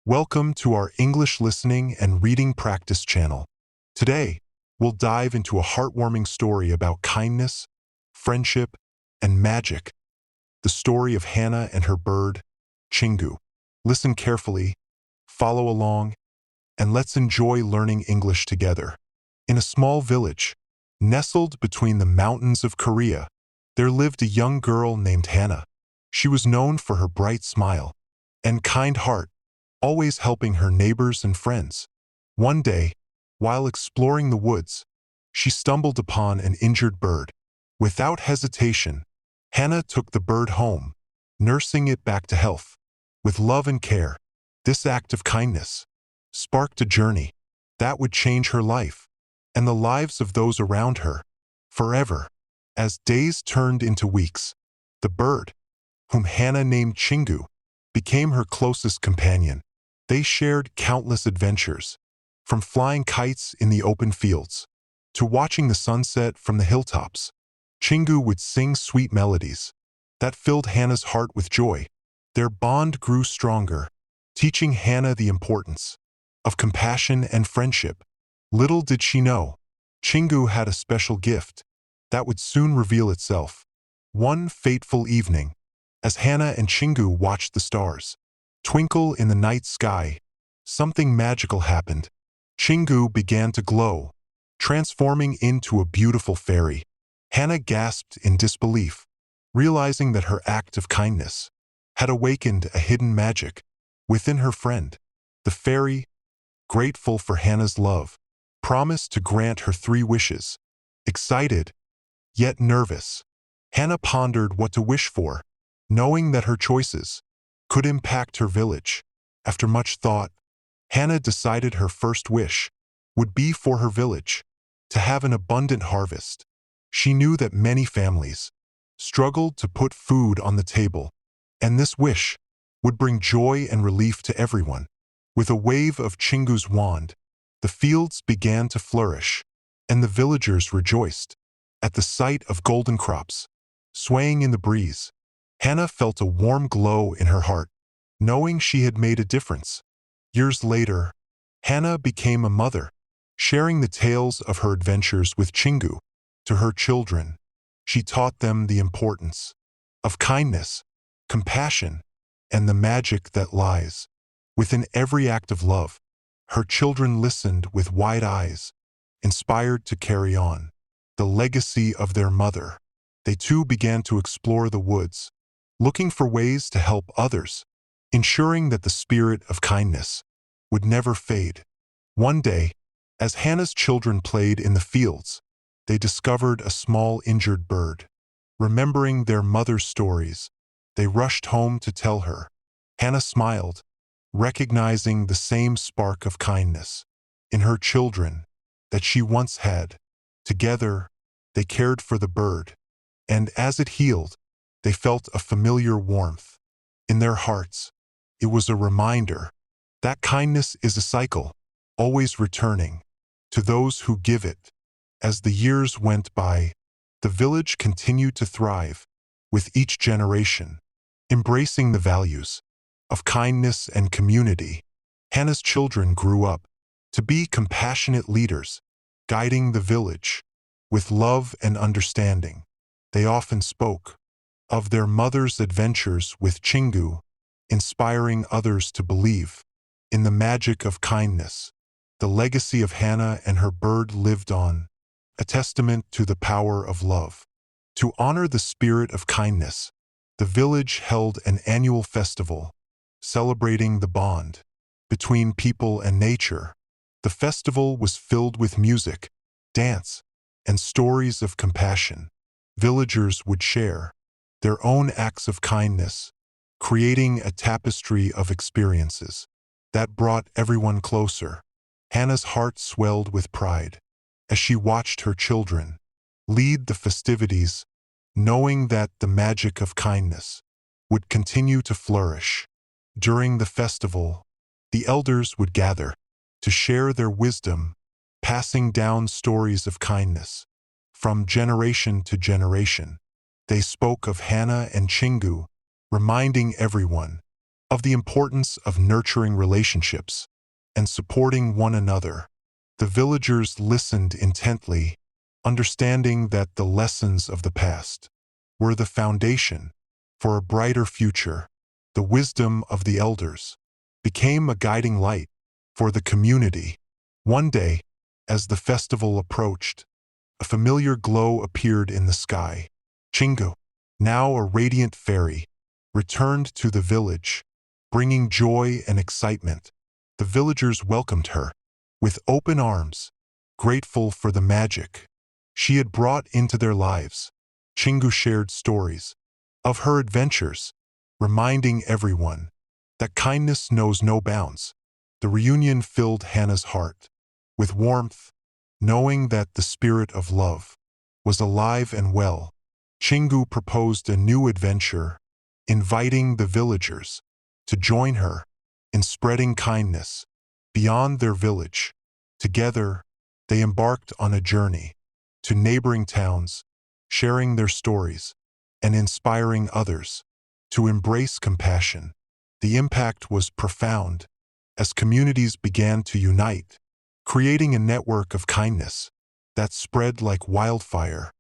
Welcome to our English listening and reading practice channel. Today, we'll dive into a heartwarming story about kindness, friendship, and magic. The story of Hana and her bird, Chingu. Listen carefully, follow along, and let's enjoy learning English together. In a small village, nestled between the mountains of Korea, there lived a young girl named Hana. She was known for her bright smile and kind heart, always helping her neighbors and friends. One day, while exploring the woods, she stumbled upon an injured bird. Without hesitation, Hana took the bird home, nursing it back to health. With love and care, this act of kindness sparked a journey that would change her life and the lives of those around her forever. As days turned into weeks, the bird, whom Hana named Chingu, became her closest companion. They shared countless adventures, from flying kites in the open fields to watching the sunset from the hilltops. Chingu would sing sweet melodies that filled Hana's heart with joy. Their bond grew stronger, teaching Hana the importance of compassion and friendship. Little did she know, Chingu had a special gift that would soon reveal itself. One fateful evening, as Hana and Chingu watched the stars twinkle in the night sky, something magical happened. Chingu began to glow, transforming into a beautiful fairy. Hana gasped in disbelief, realizing that her act of kindness had awakened a hidden magic within her friend. The fairy, grateful for Hana's love, promised to grant her 3 wishes. Excited, yet nervous, Hana pondered what to wish for, knowing that her choices could impact her village. After much thought, Hana decided her first wish would be for her village to have an abundant harvest. She knew that many families struggled to put food on the table, and this wish would bring joy and relief to everyone. With a wave of Chingu's wand, the fields began to flourish, and the villagers rejoiced at the sight of golden crops swaying in the breeze. Hana felt a warm glow in her heart, knowing she had made a difference. Years later, Hana became a mother, sharing the tales of her adventures with Chingu. To her children, she taught them the importance of kindness, compassion, and the magic that lies within every act of love. Her children listened with wide eyes, inspired to carry on the legacy of their mother. They too began to explore the woods, looking for ways to help others, ensuring that the spirit of kindness would never fade. One day, as Hana's children played in the fields, they discovered a small injured bird. Remembering their mother's stories, they rushed home to tell her. Hana smiled, recognizing the same spark of kindness in her children that she once had. Together, they cared for the bird, and as it healed, they felt a familiar warmth in their hearts. It was a reminder that kindness is a cycle, always returning to those who give it. As the years went by, the village continued to thrive, with each generation embracing the values of kindness and community. Hana's children grew up to be compassionate leaders, guiding the village with love and understanding. They often spoke of their mother's adventures with Chingu, inspiring others to believe in the magic of kindness. The legacy of Hana and her bird lived on, a testament to the power of love. To honor the spirit of kindness, the village held an annual festival, celebrating the bond between people and nature. The festival was filled with music, dance, and stories of compassion. Villagers would share their own acts of kindness, creating a tapestry of experiences that brought everyone closer. Hana's heart swelled with pride as she watched her children lead the festivities, knowing that the magic of kindness would continue to flourish. During the festival, the elders would gather to share their wisdom, passing down stories of kindness from generation to generation. They spoke of Hana and Chingu, reminding everyone of the importance of nurturing relationships and supporting one another. The villagers listened intently, understanding that the lessons of the past were the foundation for a brighter future. The wisdom of the elders became a guiding light for the community. One day, as the festival approached, a familiar glow appeared in the sky. Chingu, now a radiant fairy, returned to the village, bringing joy and excitement. The villagers welcomed her with open arms, grateful for the magic she had brought into their lives. Chingu shared stories of her adventures, reminding everyone that kindness knows no bounds. The reunion filled Hana's heart with warmth, knowing that the spirit of love was alive and well. Chingu proposed a new adventure, inviting the villagers to join her in spreading kindness beyond their village. Together, they embarked on a journey to neighboring towns, sharing their stories and inspiring others to embrace compassion. The impact was profound as communities began to unite, creating a network of kindness that spread like wildfire.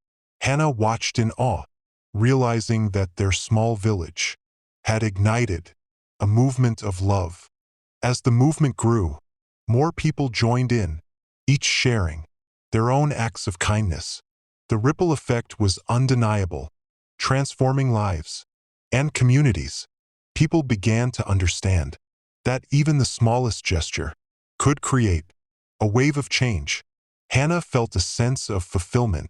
Hana watched in awe, realizing that their small village had ignited a movement of love. As the movement grew, more people joined in, each sharing their own acts of kindness. The ripple effect was undeniable, transforming lives and communities. People began to understand that even the smallest gesture could create a wave of change. Hana felt a sense of fulfillment,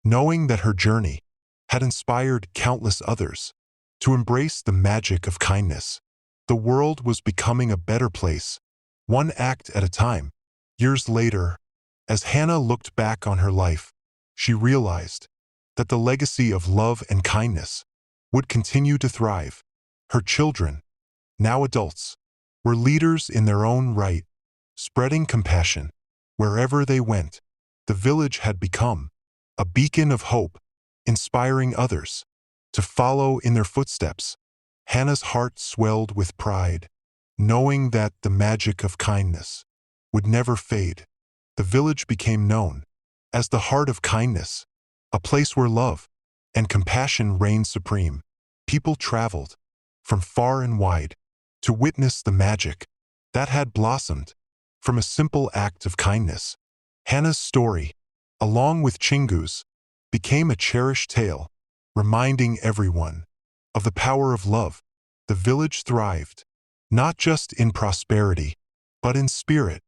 knowing that her journey had inspired countless others to embrace the magic of kindness. The world was becoming a better place, one act at a time. Years later, as Hana looked back on her life, she realized that the legacy of love and kindness would continue to thrive. Her children, now adults, were leaders in their own right, spreading compassion wherever they went. The village had become a beacon of hope, inspiring others to follow in their footsteps. Hana's heart swelled with pride, knowing that the magic of kindness would never fade. The village became known as the heart of kindness, a place where love and compassion reigned supreme. People traveled from far and wide to witness the magic that had blossomed from a simple act of kindness. Hana's story, along with Chingu's, became a cherished tale, reminding everyone of the power of love. The village thrived, not just in prosperity, but in spirit,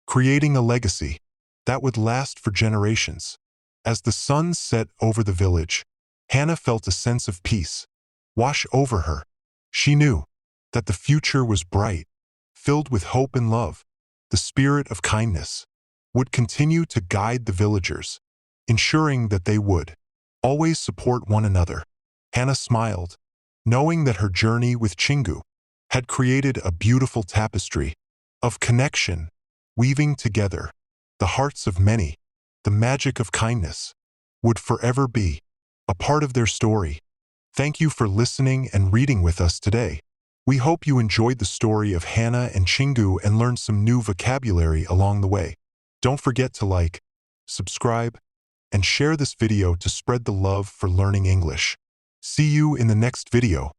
creating a legacy that would last for generations. As the sun set over the village, Hana felt a sense of peace wash over her. She knew that the future was bright, filled with hope and love. The spirit of kindness would continue to guide the villagers, ensuring that they would always support one another. Hana smiled, knowing that her journey with Chingu had created a beautiful tapestry of connection, weaving together the hearts of many. The magic of kindness would forever be a part of their story. Thank you for listening and reading with us today. We hope you enjoyed the story of Hana and Chingu and learned some new vocabulary along the way. Don't forget to like, subscribe, and share this video to spread the love for learning English. See you in the next video.